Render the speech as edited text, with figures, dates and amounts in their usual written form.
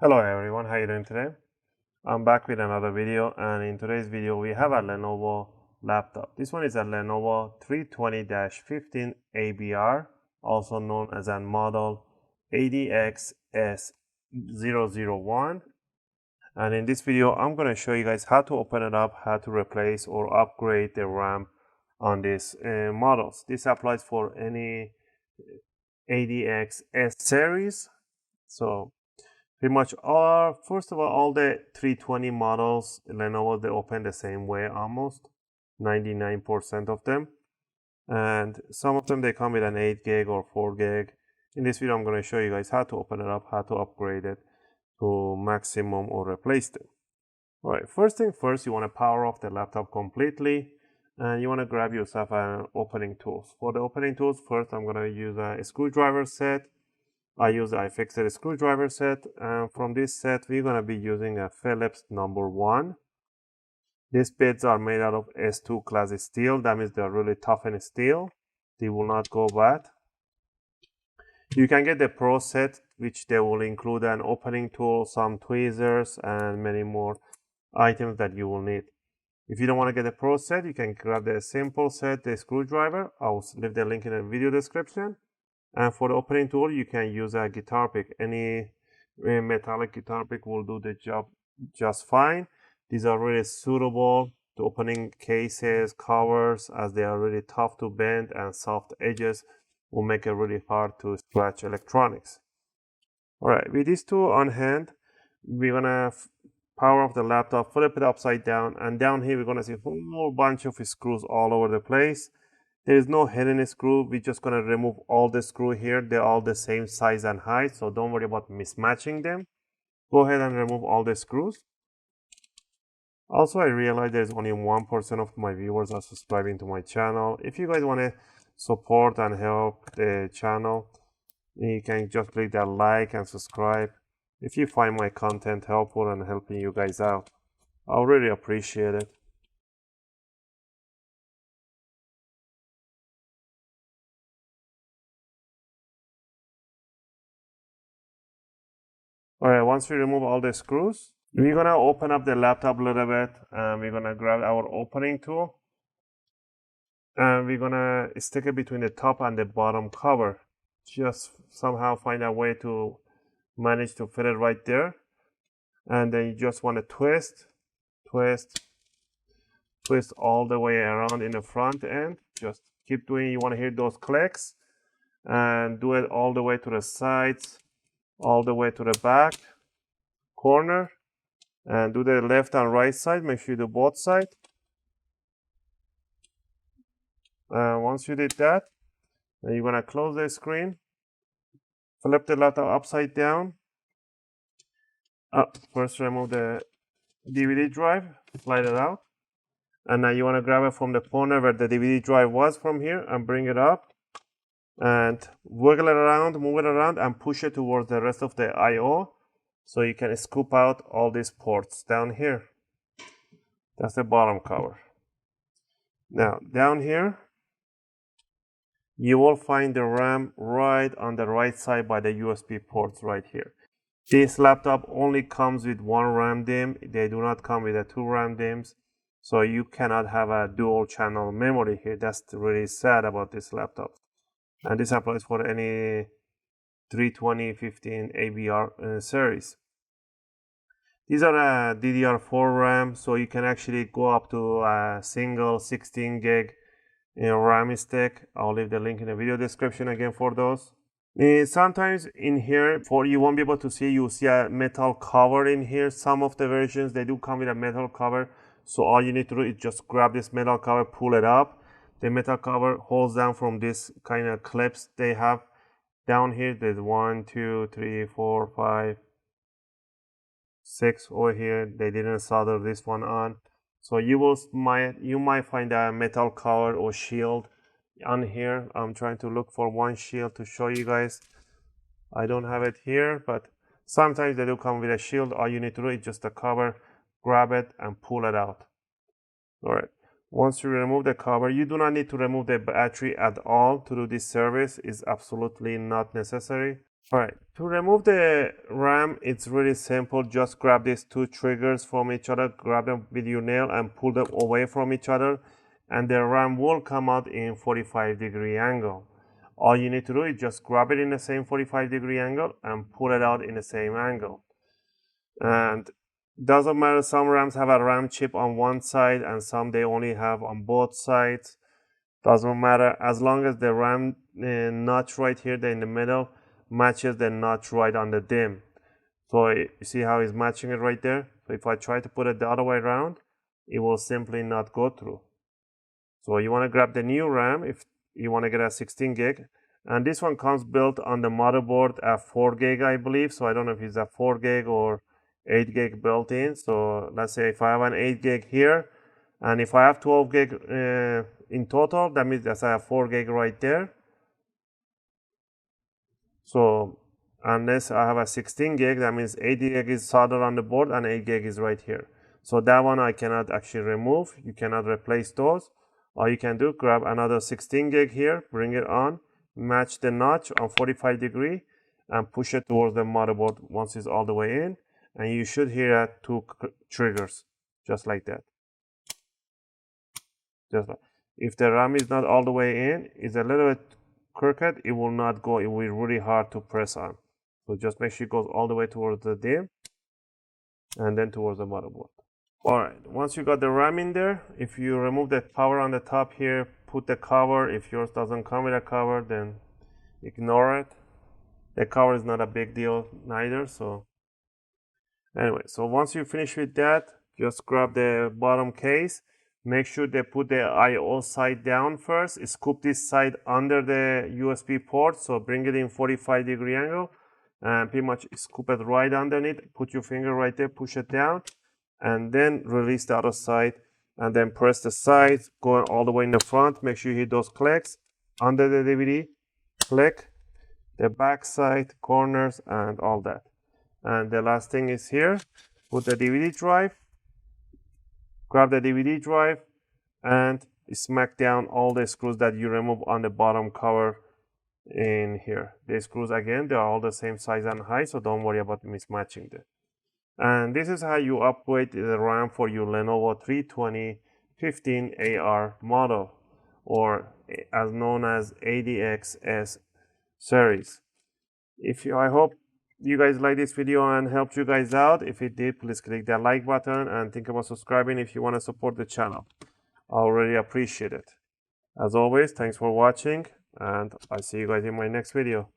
Hello everyone, how you doing today? I'm back with another video, and in today's video we have a Lenovo laptop. This one is a Lenovo 320-15ABR, also known as a model 80Xs001. And in this video I'm going to show you guys how to open it up, how to replace or upgrade the RAM on these models. This applies for any 80Xs series. So pretty much first of all the 320 models Lenovo, they open the same way, almost 99% of them, and some of them they come with an 8 gig or 4 gig. In this video I'm going to show you guys how to open it up, how to upgrade it to maximum or replace them. Alright, first thing first, you want to power off the laptop completely, and you want to grab yourself an opening tools. For the opening tools, first I'm going to use a screwdriver set. I use the UFIXTEK screwdriver set, and from this set we're going to be using a Phillips number 1. These bits are made out of S2 class steel. That means they're really toughened steel. They will not go bad. You can get the Pro set, which they will include an opening tool, some tweezers, and many more items that you will need. If you don't want to get the Pro set, you can grab the simple set, the screwdriver. I'll leave the link in the video description. And for the opening tool, you can use a guitar pick. Any metallic guitar pick will do the job just fine. These are really suitable to opening cases, covers, as they are really tough to bend, and soft edges will make it really hard to scratch electronics. Alright, with these two on hand, we're gonna power off the laptop, flip it upside down, and down here we're gonna see a whole bunch of screws all over the place. There is no hidden screw. We're just going to remove all the screw here. They're all the same size and height, so don't worry about mismatching them. Go ahead and remove all the screws. Also, I realize there's only 1% of my viewers are subscribing to my channel. If you guys want to support and help the channel, you can just click that like and subscribe. If you find my content helpful and helping you guys out, I'll really appreciate it. Alright, once we remove all the screws, we're going to open up the laptop a little bit, and we're going to grab our opening tool, and we're going to stick it between the top and the bottom cover. Just somehow find a way to manage to fit it right there, and then you just want to twist all the way around in the front end. Just keep doing. You want to hear those clicks, and do it all the way to the sides, all the way to the back corner, and do the left and right side. Make sure you do both sides. Once you did that, then you're gonna close the screen, flip the laptop upside down. First remove the DVD drive, slide it out, and now you want to grab it from the corner where the DVD drive was from here and bring it up and wiggle it around, move it around, and push it towards the rest of the I/O, so you can scoop out all these ports down here. That's the bottom cover. Now down here you will find the RAM right on the right side by the USB ports right here. This laptop only comes with one RAM DIMM. They do not come with 2 RAM DIMMs, so you cannot have a dual channel memory here. That's really sad about this laptop. And this applies for any 320-15ABR series. These are DDR4 RAM, so you can actually go up to a single 16 gig RAM stick. I'll leave the link in the video description again for those. Sometimes in here, you won't be able to see, you see a metal cover in here. Some of the versions, they do come with a metal cover, so all you need to do is just grab this metal cover, pull it up. The metal cover holds down from this kind of clips they have down here. There's 1, 2, 3, 4, 5, 6 over here. They didn't solder this one on, so you might find a metal cover or shield on here. I'm trying to look for one shield to show you guys. I don't have it here, but sometimes they do come with a shield. All you need to do is just the cover, grab it and pull it out. Alright. Once you remove the cover, you do not need to remove the battery at all to do this service. It's absolutely not necessary. Alright, to remove the RAM, it's really simple. Just grab these two triggers from each other, grab them with your nail and pull them away from each other, and the RAM will come out in 45-degree angle. All you need to do is just grab it in the same 45-degree angle and pull it out in the same angle. And doesn't matter, some RAMs have a RAM chip on one side and some they only have on both sides. Doesn't matter, as long as the RAM notch right here in the middle matches the notch right on the DIMM. So you see how it's matching it right there? So if I try to put it the other way around, it will simply not go through. So you want to grab the new RAM if you want to get a 16 gig. And this one comes built on the motherboard at 4 gig, I believe. So I don't know if it's a 4 gig or 8 gig built in. So let's say if I have an 8 gig here, and if I have 12 gig in total, that means that's a 4 gig right there. So unless I have a 16 gig, that means 8 gig is soldered on the board and 8 gig is right here. So that one I cannot actually remove. You cannot replace those. All you can do, grab another 16 gig here, bring it on, match the notch on 45 degree and push it towards the motherboard once it's all the way in. And you should hear two triggers, just like that. Just like. If the RAM is not all the way in, it's a little bit crooked, it will not go, it will be really hard to press on. So just make sure it goes all the way towards the DIMM and then towards the motherboard. Alright, once you got the RAM in there, if you remove the cover on the top here, put the cover. If yours doesn't come with a cover, then ignore it. The cover is not a big deal neither. So anyway, so once you finish with that, just grab the bottom case. Make sure they put the I/O side down first. Scoop this side under the USB port, so bring it in 45-degree angle and pretty much scoop it right underneath. Put your finger right there, push it down, and then release the other side, and then press the sides going all the way in the front. Make sure you hit those clicks under the DVD, click the back side, corners, and all that. And the last thing is here, put the DVD drive. Grab the DVD drive and smack down all the screws that you remove on the bottom cover in here. The screws, again, they are all the same size and height, so don't worry about mismatching them. And this is how you upgrade the RAM for your Lenovo 320 15AR model, or as known as 80Xs series. I hope you guys like this video and helped you guys out. If it did, please click that like button and think about subscribing if you want to support the channel. I really appreciate it. As always, thanks for watching and I'll see you guys in my next video.